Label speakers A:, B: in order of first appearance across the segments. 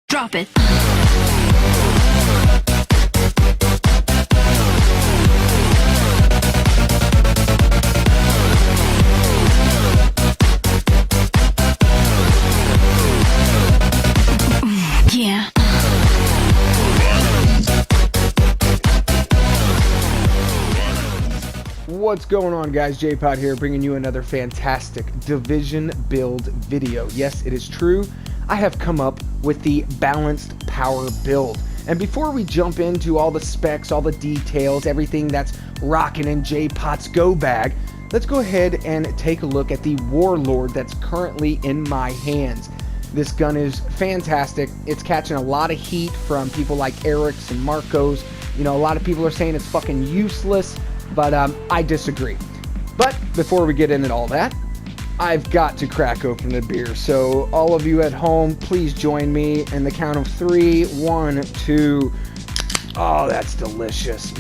A: Drop it. Yeah.
B: What's going on, guys? J-Pod here, bringing you another fantastic Division build video. Yes, it is true. I have come up with the balanced power build. And before we jump into all the specs, all the details, everything that's rocking in J-Pod's go bag, let's go ahead and take a look at the Warlord that's currently in my hands. This gun is fantastic. It's catching a lot of heat from people like Eric's and Marco's. You know, a lot of people are saying it's fucking useless, but I disagree. But before we get into all that, I've got to crack open a beer. So all of you at home, please join me in the count of 3. 1, 2. Oh, that's delicious.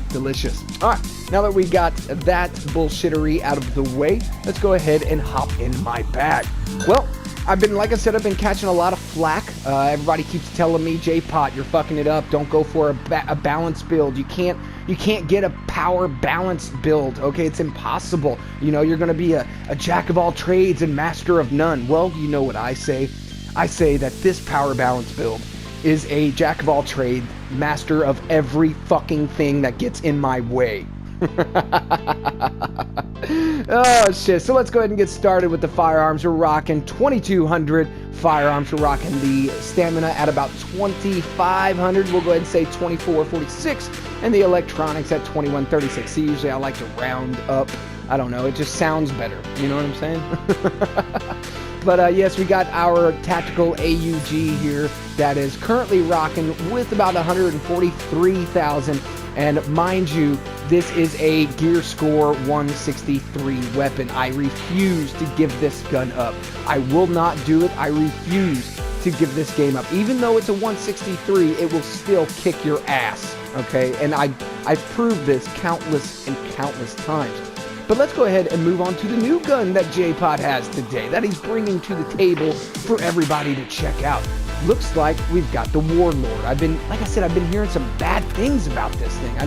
B: Delicious. All right, now that we got that bullshittery out of the way, let's go ahead and hop in my bag. Well, like I said, I've been catching a lot of flack. Everybody keeps telling me, J-Pot, you're fucking it up. Don't go for a balanced build. You can't get a power balanced build. Okay, it's impossible. You know, you're gonna be a jack of all trades and master of none. Well, you know what I say. I say that this power balanced build is a jack of all trades, master of every fucking thing that gets in my way. Oh shit, so let's go ahead and get started with the firearms. We're rocking 2200 firearms. We're rocking the stamina at about 2500. We'll go ahead and say 2446, and the electronics at 2136. See, usually I like to round up. I don't know, it just sounds better. You know what I'm saying? But yes, we got our tactical AUG here that is currently rocking with about 143,000. And mind you, this is a gear score 163 weapon. I refuse to give this gun up. I will not do it. I refuse to give this game up. Even though it's a 163, it will still kick your ass. Okay, and I've proved this countless and countless times. But let's go ahead and move on to the new gun that J-Pod has today, that he's bringing to the table for everybody to check out. Looks like we've got the Warlord. Like I said, I've been hearing some bad things about this thing. I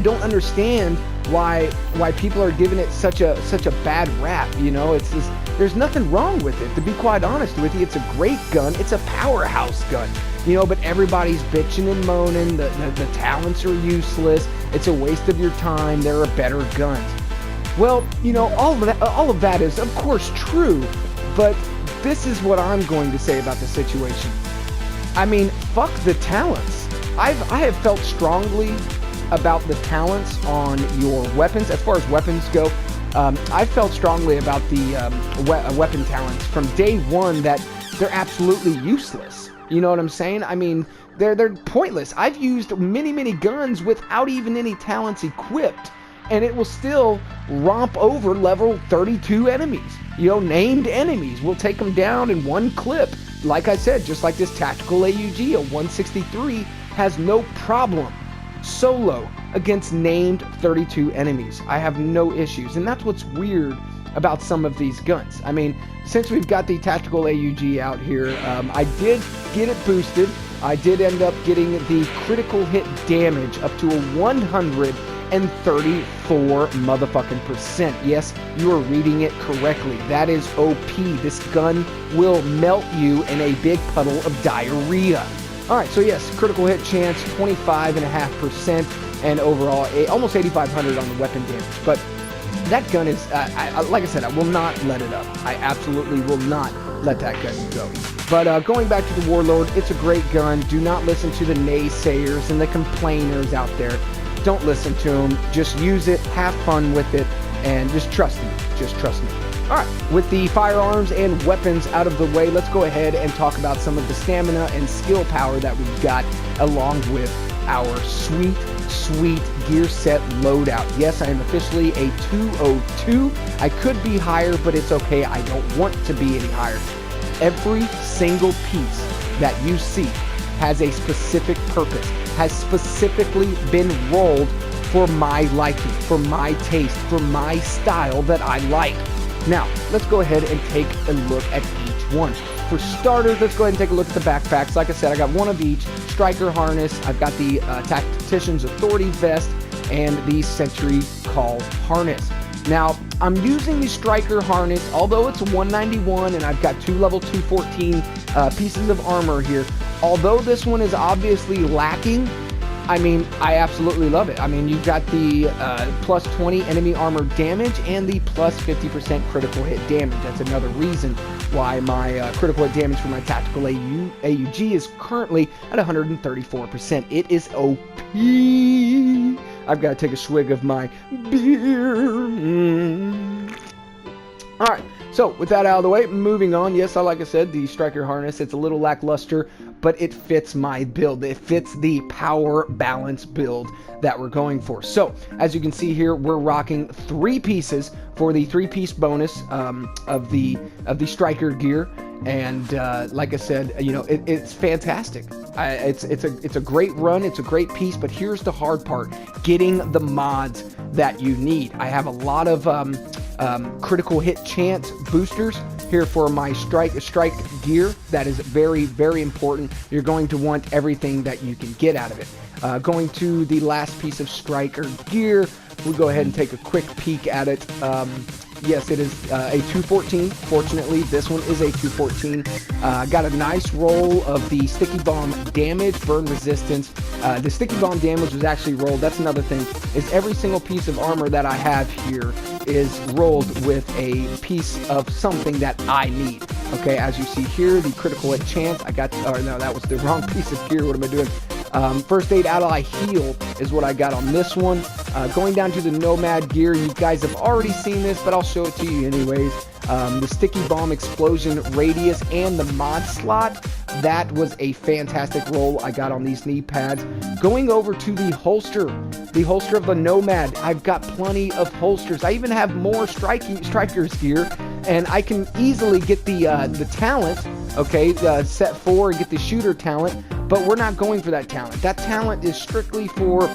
B: don't understand why people are giving it such a bad rap. You know, it's just, there's nothing wrong with it. To be quite honest with you, it's a great gun. It's a powerhouse gun. You know, but everybody's bitching and moaning. The talents are useless. It's a waste of your time. There are better guns. Well, you know, all of that is, of course, true, but this is what I'm going to say about the situation. I mean, fuck the talents. I have felt strongly about the talents on your weapons. As far as weapons go, I felt strongly about the weapon talents from day one, that they're absolutely useless. You know what I'm saying? I mean, they're pointless. I've used many guns without even any talents equipped, and it will still romp over level 32 enemies. You know, named enemies. We'll take them down in one clip. Like I said, just like this tactical AUG, a 163 has no problem solo against named 32 enemies. I have no issues, and that's what's weird about some of these guns. I mean, since we've got the tactical AUG out here, I did get it boosted. I did end up getting the critical hit damage up to a 134 motherfucking percent. Yes, you are reading it correctly. That is OP. This gun will melt you in a big puddle of diarrhea. Alright, so yes, critical hit chance 25.5%, and overall almost 8,500 on the weapon damage. But that gun is, like I said, I will not let it up. I absolutely will not let that gun go. But going back to the Warlord, it's a great gun. Do not listen to the naysayers and the complainers out there. Don't listen to them. Just use it, have fun with it, and just trust me. Just trust me. Alright, with the firearms and weapons out of the way, let's go ahead and talk about some of the stamina and skill power that we've got, along with our sweet GearSet loadout. Yes, I am officially a 202. I could be higher, but it's okay. I don't want to be any higher. Every single piece that you see has a specific purpose, has specifically been rolled for my liking, for my taste, for my style that I like. Now, let's go ahead and take a look at each one. For starters, let's go ahead and take a look at the backpacks. Like I said, I got one of each. Striker harness, I've got the Tactician's Authority vest, and the Sentry Call harness. Now, I'm using the Striker harness, although it's 191 and I've got 2 level 214 pieces of armor here. Although this one is obviously lacking, I mean, I absolutely love it. I mean, you've got the plus 20 enemy armor damage and the plus 50% critical hit damage. That's another reason why my critical hit damage for my tactical AUG is currently at 134%. It is OP. I've got to take a swig of my beer. All right. So, with that out of the way, moving on. Yes, like I said, the Striker harness, it's a little lackluster, but it fits my build. It fits the power balance build that we're going for. So, as you can see here, we're rocking 3 pieces for the 3-piece bonus of the Striker gear. And like I said, you know, it's fantastic. It's a great run. It's a great piece. But here's the hard part: getting the mods that you need. I have a lot of critical hit chance boosters here for my strike gear. That is very, very important. You're going to want everything that you can get out of it. Going to the last piece of Striker gear, we'll go ahead and take a quick peek at it. Yes, it is a 214. Fortunately, this one is a 214. Got a nice roll of the Sticky Bomb damage, burn resistance. The Sticky Bomb damage was actually rolled. That's another thing, is every single piece of armor that I have here is rolled with a piece of something that I need. Okay, as you see here, the critical hit chance, I got, oh no, that was the wrong piece of gear. What am I doing? First aid ally heal is what I got on this one. Going down to the Nomad gear, you guys have already seen this, but I'll show it to you anyways. The Sticky Bomb explosion radius and the mod slot, that was a fantastic roll I got on these knee pads. Going over to the holster of the Nomad, I've got plenty of holsters. I even have more Strikers gear, and I can easily get the talent, okay, set 4 and get the shooter talent. But we're not going for that talent. That talent is strictly for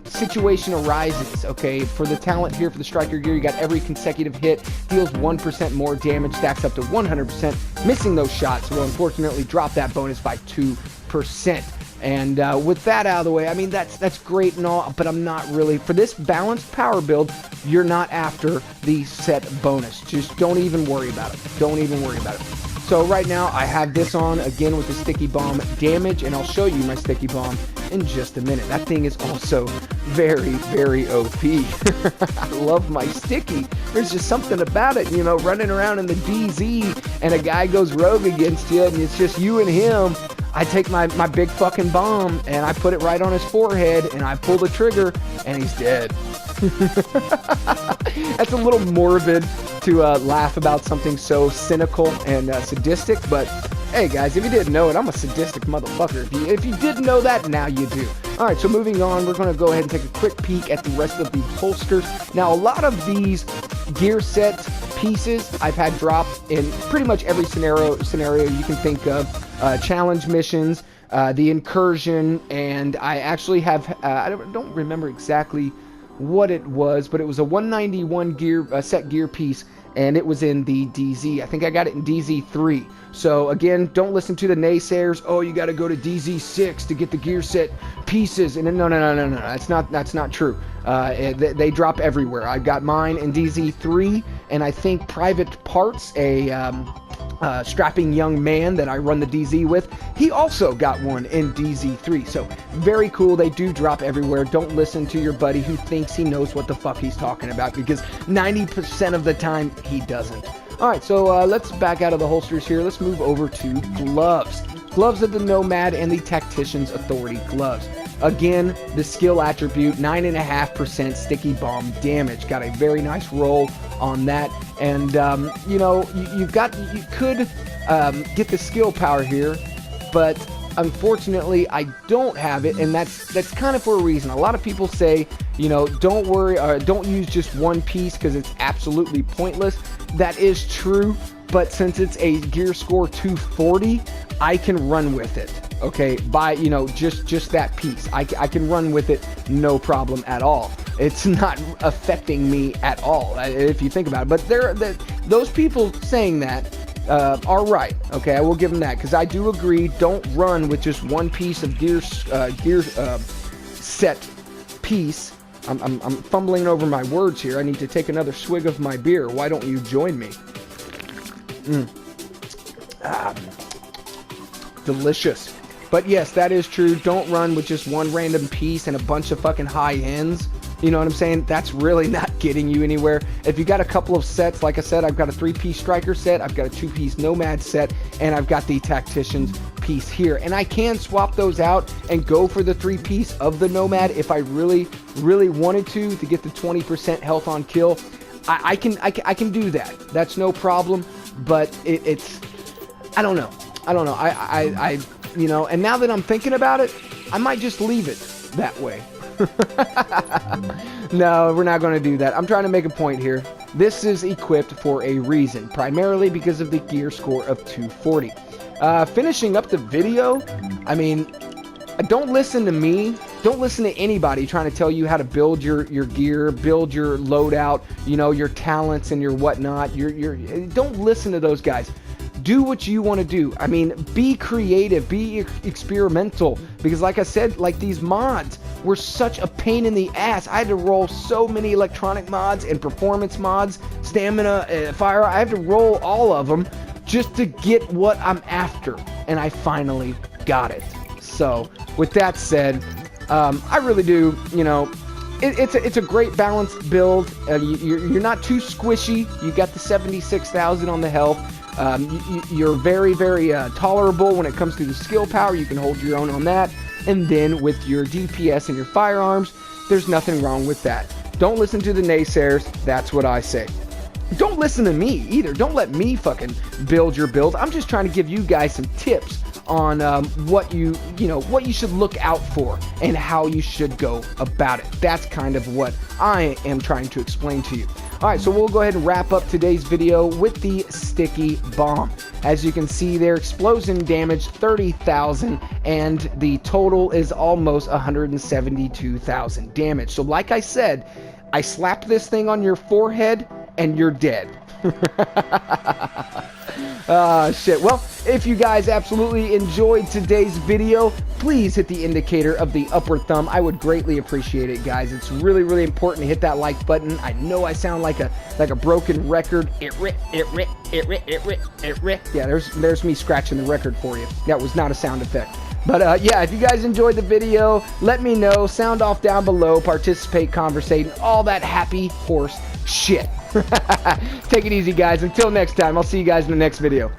B: situation arises, okay? For the talent here for the Striker gear, you got every consecutive hit, deals 1% more damage, stacks up to 100%. Missing those shots will unfortunately drop that bonus by 2%. And with that out of the way, I mean, that's great and all, but I'm not really, for this balanced power build, you're not after the set bonus. Just don't even worry about it. Don't even worry about it. So right now I have this on again with the Sticky Bomb damage, and I'll show you my Sticky Bomb in just a minute. That thing is also very, very OP. I love my Sticky. There's just something about it, you know, running around in the DZ and a guy goes rogue against you and it's just you and him. I take my big fucking bomb and I put it right on his forehead and I pull the trigger and he's dead. That's a little morbid to laugh about something so cynical and sadistic, but hey guys, if you didn't know it, I'm a sadistic motherfucker. If you didn't know that, now you do. Alright, so moving on, we're going to go ahead and take a quick peek at the rest of the holsters. Now, a lot of these gear set pieces I've had drop in pretty much every scenario you can think of. Challenge missions, the incursion, and I actually have, I don't remember exactly what it was, but it was a 191 gear set gear piece, and it was in the DZ. I think I got it in DZ3. So again, don't listen to the naysayers. Oh, you got to go to DZ6 to get the gear set pieces. And no, that's not true. They drop everywhere. I got mine in DZ3, and I think Private Parts, a strapping young man that I run the DZ with, he also got one in DZ3. So very cool. They do drop everywhere. Don't listen to your buddy who thinks he knows what the fuck he's talking about, because 90% of the time he doesn't. Alright, so let's back out of the holsters here. Let's move over to gloves. Gloves of the Nomad and the Tactician's Authority gloves. Again, the skill attribute, 9.5% Sticky Bomb damage. Got a very nice roll on that. And, you know, you could get the skill power here, but unfortunately, I don't have it, and that's kind of for a reason. A lot of people say, you know, don't worry, don't use just one piece because it's absolutely pointless. That is true, but since it's a gear score 240, I can run with it. Okay, by, you know, just that piece, I can run with it, no problem at all. It's not affecting me at all, if you think about it. But those people saying that are right. Okay, I will give them that, because I do agree. Don't run with just one piece of gear set piece. I'm fumbling over my words here. I need to take another swig of my beer. Why don't you join me? Delicious. But yes, that is true. Don't run with just one random piece and a bunch of fucking high ends. You know what I'm saying? That's really not getting you anywhere. If you got a couple of sets, like I said, I've got a 3-piece striker set, I've got a 2-piece nomad set, and I've got the tactician's piece here. And I can swap those out and go for the 3-piece of the nomad if I really, really wanted to get the 20% health on kill. I can do that. That's no problem. But it's I don't know. I you know, and now that I'm thinking about it, I might just leave it that way. No, we're not going to do that. I'm trying to make a point here. This is equipped for a reason, primarily because of the gear score of 240. Finishing up the video, I mean, don't listen to me. Don't listen to anybody trying to tell you how to build your gear, build your loadout, you know, your talents and your whatnot. Don't listen to those guys. Do what you want to do. I mean, be creative, be experimental, because like I said, like, these mods were such a pain in the ass. I had to roll so many electronic mods and performance mods, stamina, fire. I have to roll all of them just to get what I'm after, and I finally got it. So with that said, I really do, you know, it's a great balanced build. You're not too squishy. You got the 76,000 on the health. You're very, very tolerable when it comes to the skill power. You can hold your own on that. And then with your DPS and your firearms, there's nothing wrong with that. Don't listen to the naysayers. That's what I say. Don't listen to me either. Don't let me fucking build your build. I'm just trying to give you guys some tips on what you should look out for and how you should go about it. That's kind of what I am trying to explain to you. All right, so we'll go ahead and wrap up today's video with the sticky bomb. As you can see there, explosion damage 30,000, and the total is almost 172,000 damage. So like I said, I slapped this thing on your forehead and you're dead. Shit. Well, if you guys absolutely enjoyed today's video, please hit the indicator of the upward thumb. I would greatly appreciate it, guys. It's really, really important to hit that like button. I know I sound like a broken record. Yeah, there's me scratching the record for you. That was not a sound effect. But yeah, if you guys enjoyed the video, let me know. Sound off down below. Participate, conversate, all that happy horse shit. Take it easy, guys. Until next time, I'll see you guys in the next video.